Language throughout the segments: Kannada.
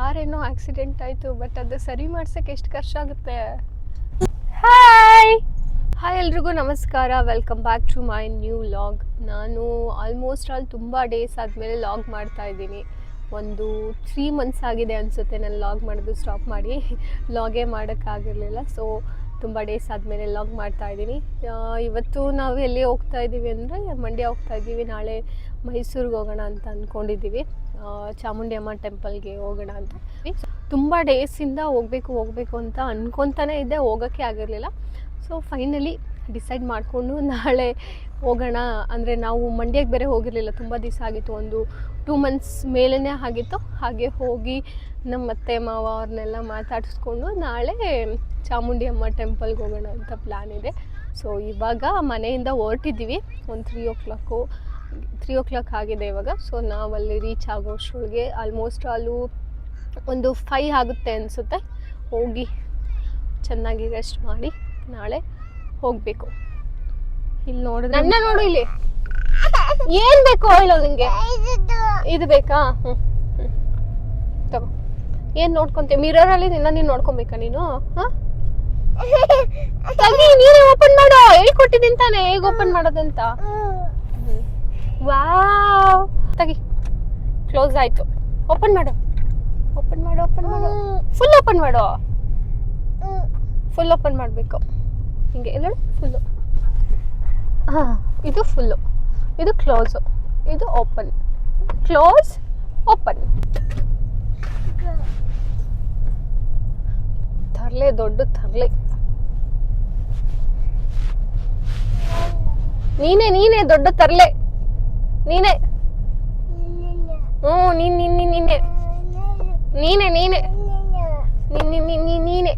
ಕಾರ್ ಏನೋ ಆಕ್ಸಿಡೆಂಟ್ ಆಯಿತು, ಬಟ್ ಅದು ಸರಿ ಮಾಡ್ಸೋಕ್ಕೆ ಎಷ್ಟು ಖರ್ಚಾಗುತ್ತೆ. ಹಾಯ್ ಎಲ್ರಿಗೂ ನಮಸ್ಕಾರ, welcome back to my new vlog. ನಾನು ಆಲ್ಮೋಸ್ಟ್ ತುಂಬ ಡೇಸ್ ಆದಮೇಲೆ ಲಾಗ್ ಮಾಡ್ತಾ ಇದ್ದೀನಿ. ಒಂದು 3 months ಆಗಿದೆ ಅನಿಸುತ್ತೆ ನಾನು ಲಾಗ್ ಮಾಡೋದು ಸ್ಟಾಪ್ ಮಾಡಿ. ಲಾಗೇ ಮಾಡೋಕ್ಕಾಗಿರಲಿಲ್ಲ. ಸೊ ತುಂಬ ಡೇಸ್ ಆದಮೇಲೆ ಲಾಗ್ ಮಾಡ್ತಾ ಇದ್ದೀನಿ. ಇವತ್ತು ನಾವು ಎಲ್ಲಿ ಹೋಗ್ತಾ ಇದ್ದೀವಿ ಅಂದರೆ ಮಂಡ್ಯ ಹೋಗ್ತಾ ಇದ್ದೀವಿ. ನಾಳೆ ಮೈಸೂರಿಗೆ ಹೋಗೋಣ ಅಂತ ಅಂದ್ಕೊಂಡಿದ್ದೀವಿ. ಚಾಮುಂಡಿ ಅಮ್ಮ ಟೆಂಪಲ್ಗೆ ಹೋಗೋಣ ಅಂತ. ತುಂಬ ಡೇಸಿಂದ ಹೋಗಬೇಕು ಅಂತ ಅಂದ್ಕೊತಾನೆ ಇದ್ದೆ, ಹೋಗೋಕ್ಕೆ ಆಗಿರಲಿಲ್ಲ. ಸೊ ಫೈನಲಿ ಡಿಸೈಡ್ ಮಾಡಿಕೊಂಡು ನಾಳೆ ಹೋಗೋಣ. ಅಂದರೆ ನಾವು ಮಂಡ್ಯಕ್ಕೆ ಬೇರೆ ಹೋಗಿರಲಿಲ್ಲ, ತುಂಬ ದಿವಸ ಆಗಿತ್ತು, ಒಂದು 2 months ಮೇಲೇ ಆಗಿತ್ತು. ಹಾಗೆ ಹೋಗಿ ನಮ್ಮ ಅತ್ತೆ ಮಾವ ಅವ್ರನ್ನೆಲ್ಲ ಮಾತಾಡಿಸ್ಕೊಂಡು ನಾಳೆ ಚಾಮುಂಡಿ ಅಮ್ಮ ಟೆಂಪಲ್ಗೆ ಹೋಗೋಣ ಅಂತ ಪ್ಲ್ಯಾನ್ ಇದೆ. ಸೊ ಇವಾಗ ಮನೆಯಿಂದ ಹೊರಟಿದ್ದೀವಿ. ಒಂದು 3 o'clock ಆಗಿದೆ ಇವಾಗ. ಸೊ ನಾವಲ್ಲಿ ರೀಚ್ ಆಗೋಷ್ಟ್ರೊಳಗೆ ಆಲ್ಮೋಸ್ಟ್ ಒಂದು 5 ಆಗುತ್ತೆ ಅನಿಸುತ್ತೆ. ಹೋಗಿ ಚೆನ್ನಾಗಿ ರೆಸ್ಟ್ ಮಾಡಿ ನಾಳೆ ಹೋಗಬೇಕು. ಇಲ್ಲಿ ನೋಡಿದ್ರೆ ನನ್ನ ನೋಡು, ಇಲ್ಲಿ ಏನು ಬೇಕು ಹೇಳೋ ನಿಂಗೆ? ಇದು ಬೇಕಾ? ತಗೋ. ಏನು ನೋಡ್ಕೊಂತೀಯ? ಮಿರರಲ್ಲಿ ನೀನು ನೋಡ್ಕೊಬೇಕಾ ನೀನು? ಹಾಂ, ನೀನೇ ಓಪನ್ ಮಾಡೋ. ಹೇಳ್ಕೊಟ್ಟಿದ್ದೀನಿ ತಾನೆ ಹೇಗೆ ಓಪನ್ ಮಾಡೋದಂತ. ವಾವ್, ತಗಿ. ಕ್ಲೋಸ್ ಆಯ್ತು. ಓಪನ್ ಮಾಡು. ಫುಲ್ ಓಪನ್ ಮಾಡು. ಫುಲ್ ಓಪನ್ ಮಾಡಬೇಕು. ಹಿಂಗೆ ಎಲ್ಲ ಫುಲ್ಲು. ಹಾಂ, ಇದು ಫುಲ್ಲು, ಇದು ಕ್ಲೋಸು, ಇದು ಓಪನ್, ಕ್ಲೋಸ್, ಓಪನ್. ತರ್ಲೆ, ದೊಡ್ಡ ತರ್ಲೆ. ನೀನೇ ದೊಡ್ಡ ತರ್ಲೆ. ನೀನೇ. ನೀನೆ.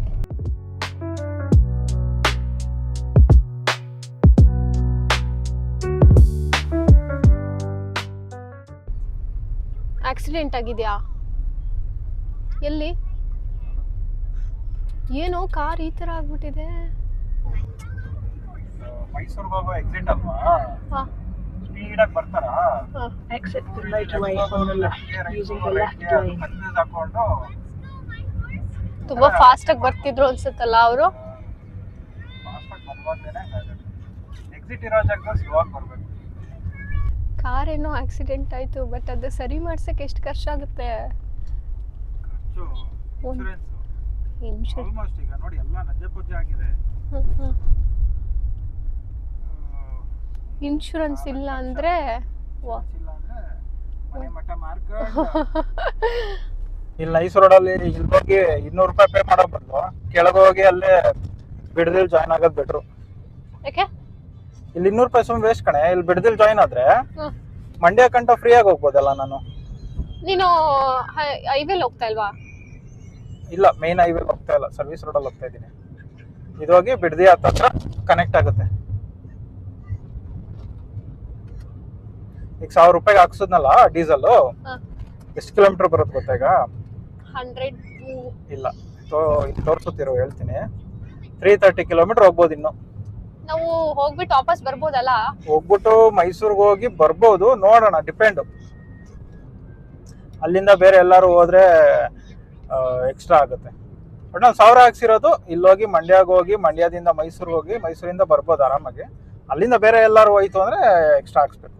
ಆಕ್ಸಿಡೆಂಟ್ ಆಗಿದೆಯಾ? ಎಲ್ಲಿ? ಏನೋ ಕಾರ್ ಈ ತರ ಆಗ್ಬಿಟ್ಟಿದೆ. ಮೈಸೂರಿಗೆ ಹೋಗೋ ಎಕ್ಸಿಟ್ ಅಲ್ವಾ? ಹಾ, ಸ್ಪೀಡ್ ಆಗಿ ಬರ್ತಾರಾ? Exit the motorway on the left using the left lane. Confuse ಹಾಕೊಂಡು ತುಂಬಾ ಫಾಸ್ಟ್ ಆಗಿ ಬರ್ತಿದ್ರು ಅನ್ಸುತ್ತಲ್ಲ ಅವರು. ಫಾಸ್ಟ್ ಆಗಿ ಬಂದ್ಮೇಲೆ ಎಕ್ಸಿಟ್ ಇರೋ ಜಾಗದಲ್ಲಿ ಸ್ಲೋ ಆಗಿ ಬರಬೇಕು. ಕಾರ್ ಏನೋ ಆಕ್ಸಿಡೆಂಟ್ ಆಯಿತು, ಬಟ್ ಅದು ಸರಿ ಮಾಡ್ಸೋಕ್ಕೆ ಎಷ್ಟು ಖರ್ಚಾಗುತ್ತೆ? ಇನ್ಶೂರೆನ್ಸ್ ಆಲ್ಮೋಸ್ಟ್ ಈಗ ನೋಡಿ ಎಲ್ಲ ನಜ್ಜೆ ಪಜ್ಜೆ ಆಗಿದೆ. ಇನ್ಶೂರೆನ್ಸ್ ಇಲ್ಲ ಅಂದರೆ ಮನೆ ಮಟ್ಟ ಮಾರ್ಕ್. ಇಲ್ಲಿ ನೈಸ್ ರೋಡಲ್ಲಿ ಇಲ್ಲಿ ಹೋಗಿ 200 ರೂಪಾಯಿ ಪೇ ಮಾಡೋ ಬದಲು ಕೆಳಗೆ ಹೋಗಿ ಅಲ್ಲೇ ಬಿಡದಿಲ್ ಜಾಯ್ನ್ ಆಗೋದು ಬೆಟ್ರು. ಯಾಕೆ? ಇಲ್ಲಿ 200 ರೂಪಾಯಿ ಸುಮ್ಮನೆ ವೇಸ್ಟ್ ಕಣೆ. ಇಲ್ಲಿ ಬಿಡದಿಲ್ ಜಾಯ್ನ್ ಆದ್ರೆ ಮಂಡ್ಯ ಕಂಟ ಫ್ರೀ ಆಗಿ ಹೋಗ್ಬೋದಲ್ಲ ನಾನು. ನೀನು ಹೈವೇಲಿ ಹೋಗ್ತಾ ಇಲ್ವಾ? ಇಲ್ಲ, ಮೇನ್ ಹೈವೇ ಹೋಗ್ತಾ ಇಲ್ಲ, ಸರ್ವಿಸ್ ರೋಡಲ್ಲಿ ಹೋಗ್ತಾ ಇದ್ದೀನಿ. ಇದು ಹೋಗಿ ಬಿಡದಿ ಹತ್ರ ಕನೆಕ್ಟ್ ಆಗುತ್ತೆ. ಈಗ 1000 ರೂಪಾಯಿಗೆ ಹಾಕ್ಸೋದ್ನಲ್ಲ ಡೀಸೆಲ್, ಎಷ್ಟು ಕಿಲೋಮೀಟರ್ ಬರುತ್ತೆ ಗೊತ್ತಾ ಈಗ? 100 ಇಲ್ಲ, ತೋರಿಸುತ್ತಿರೋ ಹೇಳ್ತೀನಿ. 330 ಕಿಲೋಮೀಟರ್ ಹೋಗ್ಬೋದು. ಇನ್ನು ನಾವು ಹೋಗ್ಬಿಟ್ಟು ವಾಪಸ್ ಬರ್ಬೋದಲ್ಲ? ಹೋಗ್ಬಿಟ್ಟು ಮೈಸೂರಿಗೆ ಹೋಗಿ ಬರ್ಬೋದು, ನೋಡೋಣ, ಡಿಪೆಂಡ್. ಅಲ್ಲಿಂದ ಬೇರೆ ಎಲ್ಲಾರು ಹೋದ್ರೆ ಎಕ್ಸ್ಟ್ರಾ ಆಗುತ್ತೆ. ಬಟ್ ನಾನು 1000 ಹಾಕ್ಸಿರೋದು ಇಲ್ಲೋಗಿ ಮಂಡ್ಯಗೆ ಹೋಗಿ, ಮಂಡ್ಯದಿಂದ ಮೈಸೂರಿಗೆ ಹೋಗಿ, ಮೈಸೂರಿಂದ ಬರ್ಬೋದು ಆರಾಮಾಗಿ. ಅಲ್ಲಿಂದ ಬೇರೆ ಎಲ್ಲಾರು ಹೋಯ್ತು ಅಂದ್ರೆ ಎಕ್ಸ್ಟ್ರಾ ಹಾಕ್ಸ್ಬೇಕು.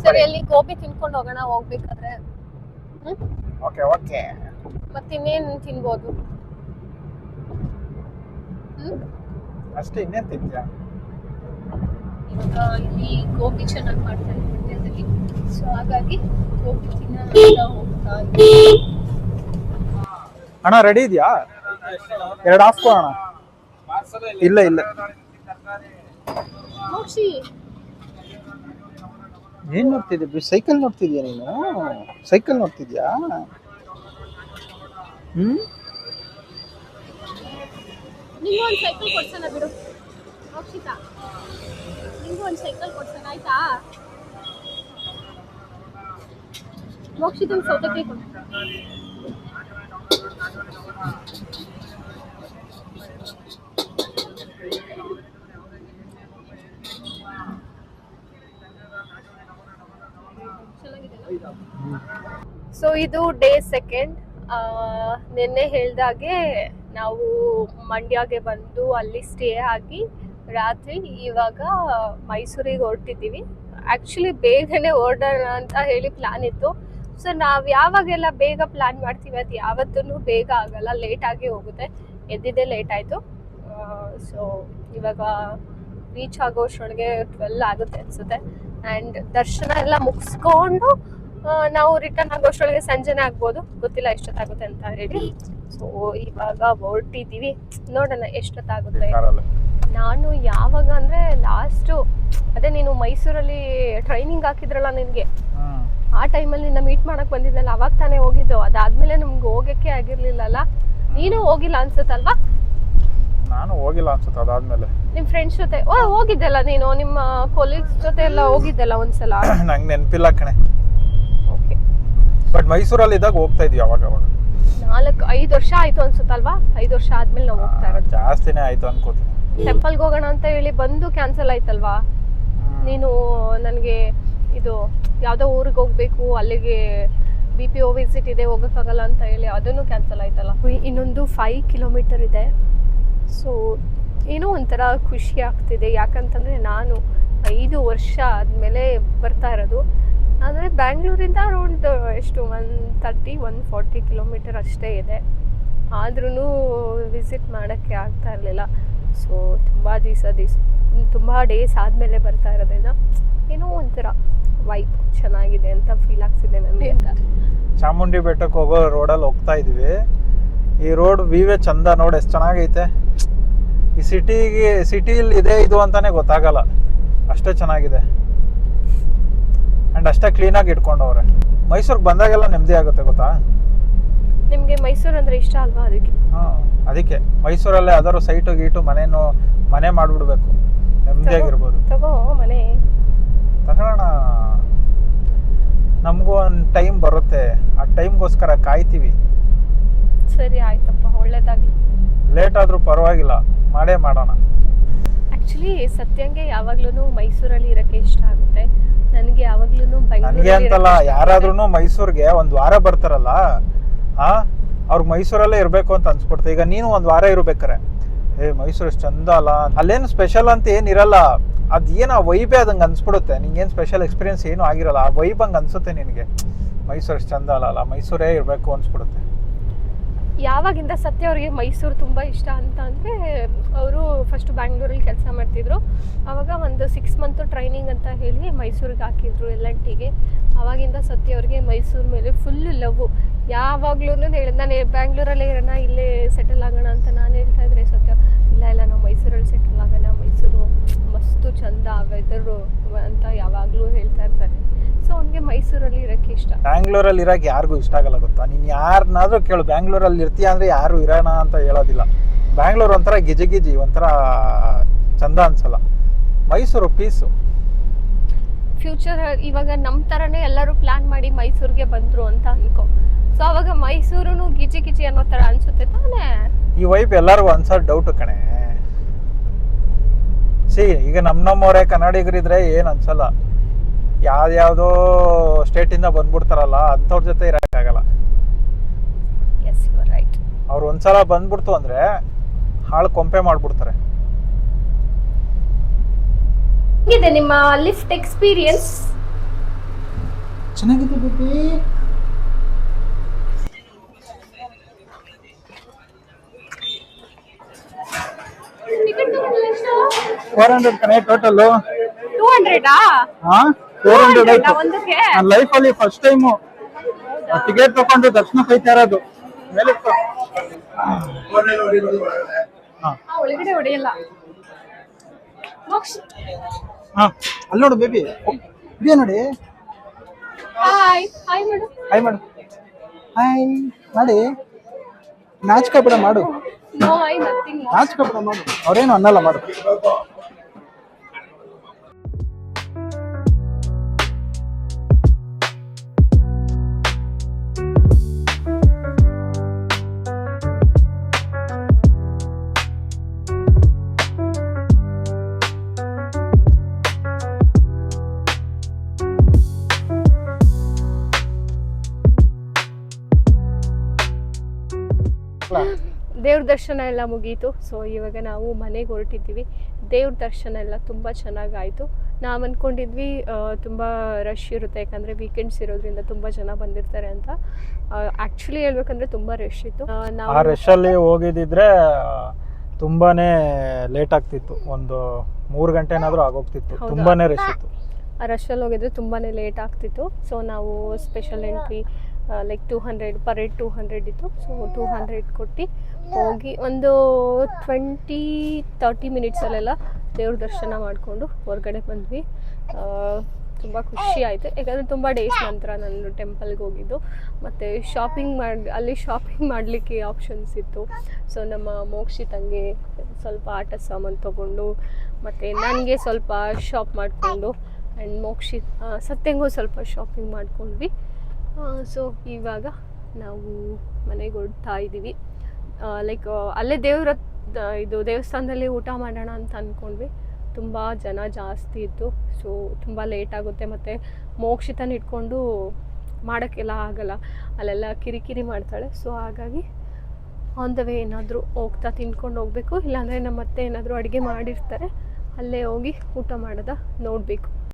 ಸರಿ, ಅಲ್ಲಿ ಗೋಬಿ ತಿನ್ಕೊಂಡು ಹೋಗೋಣ ಹೋಗ್ಬೇಕಾದ್ರೆ. ಓಕೆ. ಮತ್ತಿನ್ನೇನು ತಿನ್ಬೋದು? ಅಷ್ಟೇ, ಇನ್ನೇನು ತಿಂತೀಯಾ? ಇವಾಗ ಇಲ್ಲಿ ಗೋಬಿ ಚೆನ್ನಾಗಿ ಮಾಡ್ತಾರೆ ಮಂಡ್ಯದಲ್ಲಿ. ಸೊ ಹಾಗಾಗಿ ಗೋಬಿ ತಿನ್ನೋಣ ಅಂತ ಹೋಗ್ತಾ ಅಣ್ಣ ರೆಡಿ ಇದೆಯಾ? 2 ಹಾಫ್ಕೋ ಅಣ್ಣ. ಇಲ್ಲ ಇಲ್ಲ ಏನ್ ನೋಡ್ತಿದ್ಯ? ಸೈಕಲ್ ನೋಡ್ತಿದ್ಯಾ ನೀನು? ಸೈಕಲ್ ನೋಡ್ತಿದ್ಯಾ? ನಿಂಗೂ ಒಂದು ಸೈಕಲ್ ಕೊಡ್ಸೋಣ ಬಿಡು ಮೋಕ್ಷಿತಾ, ನಿಂಗೂ ಒಂದು ಸೈಕಲ್ ಕೊಡ್ಸೋಣ ಆಯ್ತಾ? ಮೋಕ್ಷಿತಂಗೆ ಸೌತೆಕಾಯಿ ಕೊಡು. ಸೊ ಇದು ಡೇ 2. ನಿನ್ನೆ ಹೇಳ್ದಾಗೆ ನಾವು ಮಂಡ್ಯಗೆ ಬಂದು ಅಲ್ಲಿ ಸ್ಟೇ ಆಗಿ ರಾತ್ರಿ ಇವಾಗ ಮೈಸೂರಿಗೆ ಹೊರಟಿದ್ದೀವಿ. ಆ್ಯಕ್ಚುಲಿ ಬೇಗನೆ ಹೊರಡೋಣ ಅಂತ ಹೇಳಿ ಪ್ಲ್ಯಾನ್ ಇತ್ತು. ಸೊ ನಾವು ಯಾವಾಗೆಲ್ಲ ಬೇಗ ಪ್ಲ್ಯಾನ್ ಮಾಡ್ತೀವಿ ಅದು ಯಾವತ್ತೂ ಬೇಗ ಆಗಲ್ಲ, ಲೇಟಾಗಿ ಹೋಗುತ್ತೆ. ಎದ್ದಿದ್ದೇ ಲೇಟ್ ಆಯಿತು. ಸೊ ಇವಾಗ ರೀಚ್ ಆಗೋಷ್ಟೊಳಗೆ 12 ಆಗುತ್ತೆ ಅನಿಸುತ್ತೆ. ಆ್ಯಂಡ್ ದರ್ಶನ ಎಲ್ಲ ಮುಗಿಸ್ಕೊಂಡು ನಾವು ರಿಟರ್ನ್ ಆಗೋಷ್ಟೊಳಗೆ ಸಂಜೆನೇ ಆಗ್ಬೋದು, ಗೊತ್ತಿಲ್ಲ ಎಷ್ಟೊತ್ತಾಗುತ್ತೆ ಅಂತ ಹೇಳಿ. ಸೊ ಇವಾಗ ಹೊರಟಿದ್ದೀವಿ, ನೋಡೋಣ ಎಷ್ಟೊತ್ತಾಗುತ್ತೆ. ನಾನು ಯಾವಾಗ ಅಂದರೆ ಲಾಸ್ಟು ಅದೇ ನೀನು ಮೈಸೂರಲ್ಲಿ ಟ್ರೈನಿಂಗ್ ಹಾಕಿದ್ರಲ್ಲ ನಿನಗೆ, ಆ ಟೈಮಲ್ಲಿ ನಿನ್ನ ಮೀಟ್ ಮಾಡಕ್ಕೆ ಬಂದಿದ್ದಲ್ಲ, ಅವಾಗ ತಾನೇ ಹೋಗಿದ್ದು. ಅದಾದಮೇಲೆ ನಮ್ಗೆ ಹೋಗೋಕ್ಕೆ ಆಗಿರಲಿಲ್ಲಲ್ಲ. ನೀನು ಹೋಗಿಲ್ಲ ಅನ್ಸುತ್ತಲ್ವಾ? ನಾನು ಹೋಗಿಲ್ಲ ಅನ್ಸುತ್ತೆ. ಅದಾದ್ಮೇಲೆ ನಿಮ್ಮ ಫ್ರೆಂಡ್ಸ್ ಜೊತೆ ಹೋಗಿದ್ದೆಲ್ಲ ನೀನು, ನಿಮ್ಮ ಕೊಲೀಗ್ಸ್ ಜೊತೆ ಎಲ್ಲ ಹೋಗಿದ್ದೆಲ್ಲ ಒಂದ್ಸಲ. ನಂಗೆ ನೆನಪಿಲ್ಲ ಕಣೆ. ಓಕೆ, ಬಟ್ ಮೈಸೂರಲ್ಲಿ ಇದ್ದಾಗ ಹೋಗ್ತಾ ಇದೀವಿ ಅವಾಗ. 4-5 ವರ್ಷ ಆಯ್ತು ಅನ್ಸುತ್ತಲ್ವಾ? 5 ವರ್ಷ ಆದ್ಮೇಲೆ ನಾವು ಹೋಗ್ತಾ ಇರೋದು. ಜಾಸ್ತಿನೇ ಆಯ್ತು ಅನ್ಕೋತೀನಿ. ಟೆಂಪಲ್ಗೆ ಹೋಗೋಣ ಅಂತ ಹೇಳಿ ಬಂದು ಕ್ಯಾನ್ಸಲ್ ಆಯ್ತಲ್ವಾ? ನೀನು ನನಗೆ ಇದು ಯಾವುದೋ ಊರಿಗೆ ಹೋಗ್ಬೇಕು, ಅಲ್ಲಿಗೆ BPO ವಿಸಿಟ್ ಇದೆ, ಹೋಗೋಕ್ಕಾಗಲ್ಲ ಅಂತ ಹೇಳಿ ಅದನ್ನು ಕ್ಯಾನ್ಸಲ್ ಆಯ್ತಲ್ಲ. ಇನ್ನೊಂದು 5 ಕಿಲೋಮೀಟರ್ ಇದೆ. ಸೊ ಏನೋ ಒಂಥರ ಖುಷಿ ಆಗ್ತಿದೆ. ಯಾಕಂತಂದರೆ ನಾನು 5 ವರ್ಷ ಆದಮೇಲೆ ಬರ್ತಾ ಇರೋದು. ಆದರೆ ಬ್ಯಾಂಗ್ಳೂರಿಂದ ಅರೌಂಡ್ ಎಷ್ಟು 130-140 ಕಿಲೋಮೀಟರ್ ಅಷ್ಟೇ ಇದೆ. ಆದ್ರೂ ವಿಸಿಟ್ ಮಾಡೋಕ್ಕೆ ಆಗ್ತಾ ಇರಲಿಲ್ಲ. ಸೊ ತುಂಬ ಡೇಸ್ ಆದಮೇಲೆ ಬರ್ತಾ ಇರೋದ್ರಿಂದ ಏನೋ ಒಂಥರ ವೈಬ್ ಚೆನ್ನಾಗಿದೆ ಅಂತ ಫೀಲ್ ಆಗ್ತಿದೆ ನನಗೆ ಅಂತ. ಚಾಮುಂಡಿ ಬೆಟ್ಟಕ್ಕೆ ಹೋಗೋ ರೋಡಲ್ಲಿ ಹೋಗ್ತಾ ಇದೀವಿ. ಈ ರೋಡ್ ವಿವೇ ಚಂದ, ನೋಡಿ ಎಷ್ಟು ಚೆನ್ನಾಗೈತೆ. ಈ ಸಿಟಿಲಿ ಇದೆ ಇದು ಅಂತಾನೆ ಗೊತ್ತಾಗಲ್ಲ, ಅಷ್ಟೇ ಚೆನ್ನಾಗಿದೆ. ಆ್ಯಂಡ್ ಅಷ್ಟೇ ಕ್ಲೀನಾಗಿ ಇಟ್ಕೊಂಡವ್ರೆ. ಮೈಸೂರಿಗೆ ಬಂದಾಗೆಲ್ಲ ನೆಮ್ಮದಿ ಆಗುತ್ತೆ ಗೊತ್ತಾ. ನಿಮಗೆ ಮೈಸೂರು ಅಂದರೆ ಇಷ್ಟ ಅಲ್ವಾ? ಅದಕ್ಕೆ ಮೈಸೂರಲ್ಲೇ ಯಾವ್ದಾದ್ರು ಸೈಟು ಗೀಟು ಮನೆ ಮಾಡಿಬಿಡ್ಬೇಕು, ನೆಮ್ಮದಿಯಾಗಿರ್ಬೋದು. ತಗೋ ಮನೆ ತಗೊಳ್ಳೋಣ. ನಮಗೂ ಒಂದು ಟೈಮ್ ಬರುತ್ತೆ, ಆ ಟೈಮ್ಗೋಸ್ಕರ ಕಾಯ್ತೀವಿ. ಸರಿ ಆಯ್ತಪ್ಪ, ಒಳ್ಳೇದಾಗಲಿ. ಲೇಟ್ ಆದರೂ ಪರವಾಗಿಲ್ಲ, ಮಾಡೋಣ. ಆ್ಯಕ್ಚುಲಿ ಸತ್ಯಂಗೆ ಯಾವಾಗ್ಲೂ ಮೈಸೂರಲ್ಲಿ ಇರೋಕ್ಕೆ ಇಷ್ಟ ಆಗುತ್ತೆ. ನನಗೆ ಯಾವಾಗ್ಲೂ ನನಗೆ ಅಂತಲ್ಲ, ಯಾರಾದ್ರೂ ಮೈಸೂರಿಗೆ 1 ವಾರ ಬರ್ತಾರಲ್ಲ, ಅವ್ರಿಗೆ ಮೈಸೂರಲ್ಲೇ ಇರಬೇಕು ಅಂತ ಅನ್ಸ್ಬಿಡ್ತೆ. ಈಗ ನೀನು 1 ವಾರ ಇರ್ಬೇಕಾರೆ ಮೈಸೂರು ಎಷ್ಟು ಚಂದ ಅಲ್ಲ, ಅಲ್ಲೇನು ಸ್ಪೆಷಲ್ ಅಂತ ಏನಿರಲ್ಲ, ಅದೇನು ಆ ವೈಬೇ ಅದಂಗೆ ಅನ್ಸ್ಬಿಡುತ್ತೆ. ನಿಂಗೇನು ಸ್ಪೆಷಲ್ ಎಕ್ಸ್ಪೀರಿಯನ್ಸ್ ಏನೂ ಆಗಿರಲ್ಲ, ಆ ವೈಬ್ ಹಂಗೆ ಅನ್ಸುತ್ತೆ ನಿನಗೆ. ಮೈಸೂರು ಎಷ್ಟು ಚಂದ ಅಲ್ಲ, ಮೈಸೂರೇ ಇರಬೇಕು ಅನ್ಸ್ಬಿಡುತ್ತೆ. ಯಾವಾಗಿಂದ ಸತ್ಯ ಅವರಿಗೆ ಮೈಸೂರು ತುಂಬ ಇಷ್ಟ ಅಂತ ಅಂದರೆ, ಅವರು ಫಸ್ಟ್ ಬ್ಯಾಂಗ್ಳೂರಲ್ಲಿ ಕೆಲಸ ಮಾಡ್ತಿದ್ರು. ಆವಾಗ ಒಂದು 6 ಮಂತ್ ಟ್ರೈನಿಂಗ್ ಅಂತ ಹೇಳಿ ಮೈಸೂರಿಗೆ ಹಾಕಿದ್ರು L&Tಗೆ. ಆವಾಗಿಂದ ಸತ್ಯ ಅವ್ರಿಗೆ ಮೈಸೂರು ಮೇಲೆ ಫುಲ್ ಲವ್. ಯಾವಾಗ್ಲೂ ಹೇಳಿದ್, ನಾನು ಬ್ಯಾಂಗ್ಳೂರಲ್ಲೇ ಇರೋಣ, ಇಲ್ಲೇ ಸೆಟಲ್ ಆಗೋಣ ಅಂತ ನಾನು ಹೇಳ್ತಾ ಇದ್ರೆ ಸತ್ಯ ಇಲ್ಲ ನಾವು ಮೈಸೂರಲ್ಲಿ ಸೆಟಲ್ ಆಗೋಣ, ಮೈಸೂರು ಮಸ್ತು ಚಂದ ವೆದರು ಅಂತ ಯಾವಾಗಲೂ ಹೇಳ್ತಾ ಇರ್ತಾರೆ. ಸೊ ಅವ್ನಿಗೆ ಮೈಸೂರಲ್ಲಿ ಇರೋಕ್ಕೆ ಇಷ್ಟ. ಬ್ಯಾಂಗ್ಳೂರಲ್ಲಿ ಇರೋಕ್ಕೆ ಯಾರಿಗೂ ಇಷ್ಟ ಆಗಲ್ಲ ಗೊತ್ತಾ. ನೀನು ಯಾರನ್ನಾದ್ರೂ ಕೇಳು, ಬ್ಯಾಂಗ್ಳೂರಲ್ಲಿ ಇರ್ತೀಯ ಅಂದರೆ ಯಾರು ಇರೋಣ ಅಂತ ಹೇಳೋದಿಲ್ಲ. ಬ್ಯಾಂಗ್ಳೂರು ಒಂಥರ ಗಿಜಿ ಒಂಥರ ಚಂದ ಅನ್ಸಲ್ಲ. ಮೈಸೂರು ಪೀಸು. ಫ್ಯೂಚರ್ ಇವಾಗ ನಮ್ಮ ಥರನೇ ಎಲ್ಲರೂ ಪ್ಲ್ಯಾನ್ ಮಾಡಿ ಮೈಸೂರಿಗೆ ಬಂದರು ಅಂತ ಅನ್ಕೋ. ಸೊ ಅವಾಗ ಮೈಸೂರು ಗಿಜಿ ಅನ್ನೋ ಥರ ಅನ್ಸುತ್ತೆ ತಾನೇ. ಈ ವೈಬ್ ಎಲ್ಲರಿಗೂ ಅನ್ಸೋದು ಡೌಟ್ ಕಣೆ. ಈಗ ನಮ್ಮವರೇ ಕನ್ನಡಿಗರಿದ್ರೆ ಏನು ಅನ್ಸಲ್ಲ. ಯಾವ್ಯಾವುದೋ ಸ್ಟೇಟಿಂದ ಬಂದ್ಬಿಡ್ತಾರಲ್ಲ, ಅಂಥವ್ರ ಜೊತೆ ಇರೋಕ್ಕಾಗಲ್ಲ. Yes you are right. ಅವ್ರು ಒಂದ್ಸಲ ಬಂದ್ಬಿಡ್ತು ಅಂದರೆ ಹಾಳು ಕೊಂಪೆ ಮಾಡಿಬಿಡ್ತಾರೆ. ಹೇಗಿದೆ ನಿಮ್ಮ ಲಿಫ್ಟ್ ಎಕ್ಸ್ಪೀರಿಯನ್ಸ್? ಚೆನ್ನಾಗಿದೆ ಬೇಬಿ. ಟಿಕೆಟ್ 400 ಕಣೆ ಟೋಟಲ್. 200 400 ಆಯ್ತು. ಒಂದಕ್ಕೆ ನನ್ನ ಲೈಫಲ್ಲಿ ಫಸ್ಟ್ ಟೈಮು ಟಿಕೆಟ್ ತಗೊಂಡು ದರ್ಶನ ಹೋಯ್ತಾ ಇರೋದು ಮೇಲೆ ಒಳಗಡೆ ಹೊಡೆಯಲ್ಲ. ಹಾ ಅಲ್ಲಿ ನೋಡು ಬೇಬಿ ಇದೇ ನೋಡಿ. Hi hi madam. ಹಾಯ್ ಮಾಡು, ಹಾಯ್ ಮಾಡಿ. ನಾಚಿಕೆ ಮಾಡು, ನೋ ಹಾಯ್ ನಥಿಂಗ್. ನಾಚಿಕೆ ಮಾಡು, ಅವ್ರೇನು ಅನ್ನಲ್ಲ ಮಾಡು. ದೇವ್ರ ದರ್ಶನ ಎಲ್ಲ ಮುಗೀತು. ಸೊ ಇವಾಗ ನಾವು ಮನೆಗೆ ಹೊರಟಿದ್ದೀವಿ. ದೇವ್ರ ದರ್ಶನ ಎಲ್ಲ ತುಂಬ ಚೆನ್ನಾಗಾಯಿತು. ನಾವು ಅಂದ್ಕೊಂಡಿದ್ವಿ ತುಂಬ ರಶ್ ಇರುತ್ತೆ, ಯಾಕಂದರೆ ವೀಕೆಂಡ್ಸ್ ಇರೋದ್ರಿಂದ ತುಂಬ ಜನ ಬಂದಿರ್ತಾರೆ ಅಂತ. ಆ್ಯಕ್ಚುಲಿ ಹೇಳ್ಬೇಕಂದ್ರೆ ತುಂಬ ರಶ್ ಇತ್ತು. ಆ ರಶಲ್ಲಿ ಹೋಗಿದ್ದಿದ್ರೆ ತುಂಬಾನೇ ಲೇಟ್ ಆಗ್ತಿತ್ತು, ಒಂದು 3 ಗಂಟೆ ಏನಾದರೂ ಆಗೋಗ್ತಿತ್ತು. ತುಂಬಾನೇ ರಶ್ ಇತ್ತು. ಆ ರಶಲ್ಲಿ ಹೋಗಿದ್ರೆ ತುಂಬಾ ಲೇಟ್ ಆಗ್ತಿತ್ತು. ಸೊ ನಾವು special entry like 200 per head 200 ಇತ್ತು. ಸೊ 200 ಕೊಟ್ಟು ಹೋಗಿ ಒಂದು 20-30 ಮಿನಿಟ್ಸಲ್ಲೆಲ್ಲ ದೇವ್ರ ದರ್ಶನ ಮಾಡಿಕೊಂಡು ಹೊರಗಡೆ ಬಂದ್ವಿ. ತುಂಬ ಖುಷಿ ಆಯಿತು, ಯಾಕಂದರೆ ತುಂಬ ಡೇಸ್ ನಂತರ ನಾನು ಟೆಂಪಲ್ಗೆ ಹೋಗಿದ್ದು. ಮತ್ತು ಅಲ್ಲಿ ಶಾಪಿಂಗ್ ಮಾಡಲಿಕ್ಕೆ ಆಪ್ಷನ್ಸ್ ಇತ್ತು. ಸೊ ನಮ್ಮ ಮೋಕ್ಷಿತಂಗೆ ಸ್ವಲ್ಪ ಆಟ ಸಾಮಾನು ತೊಗೊಂಡು, ಮತ್ತು ನನಗೆ ಸ್ವಲ್ಪ ಶಾಪ್ ಮಾಡಿಕೊಂಡು, ಆ್ಯಂಡ್ ಸತ್ಯಂಗೂ ಸ್ವಲ್ಪ ಶಾಪಿಂಗ್ ಮಾಡ್ಕೊಂಡ್ವಿ. ಸೊ ಇವಾಗ ನಾವು ಮನೆಗೆ ಹೊರಡ್ತಾ ಇದ್ದೀವಿ. ಲೈಕ್ ಅಲ್ಲೇ ದೇವಸ್ಥಾನದಲ್ಲಿ ಊಟ ಮಾಡೋಣ ಅಂತ ಅಂದ್ಕೊಂಡ್ವಿ. ತುಂಬ ಜನ ಜಾಸ್ತಿ ಇತ್ತು. ಸೊ ತುಂಬ ಲೇಟ್ ಆಗುತ್ತೆ, ಮತ್ತು ಮೋಕ್ಷಿತನ ಇಟ್ಕೊಂಡು ಮಾಡೋಕ್ಕೆಲ್ಲ ಆಗಲ್ಲ, ಅಲ್ಲೆಲ್ಲ ಕಿರಿಕಿರಿ ಮಾಡ್ತಾಳೆ. ಸೊ ಹಾಗಾಗಿ ಆನ್ ದ ವೇ ಏನಾದರೂ ಹೋಗ್ತಾ ತಿನ್ಕೊಂಡು ಹೋಗಬೇಕು, ಇಲ್ಲಾಂದರೆ ನಮ್ಮ ಅತ್ತೆ ಏನಾದರೂ ಅಡುಗೆ ಮಾಡಿರ್ತಾರೆ, ಅಲ್ಲೇ ಹೋಗಿ ಊಟ ಮಾಡೋದ ನೋಡಬೇಕು.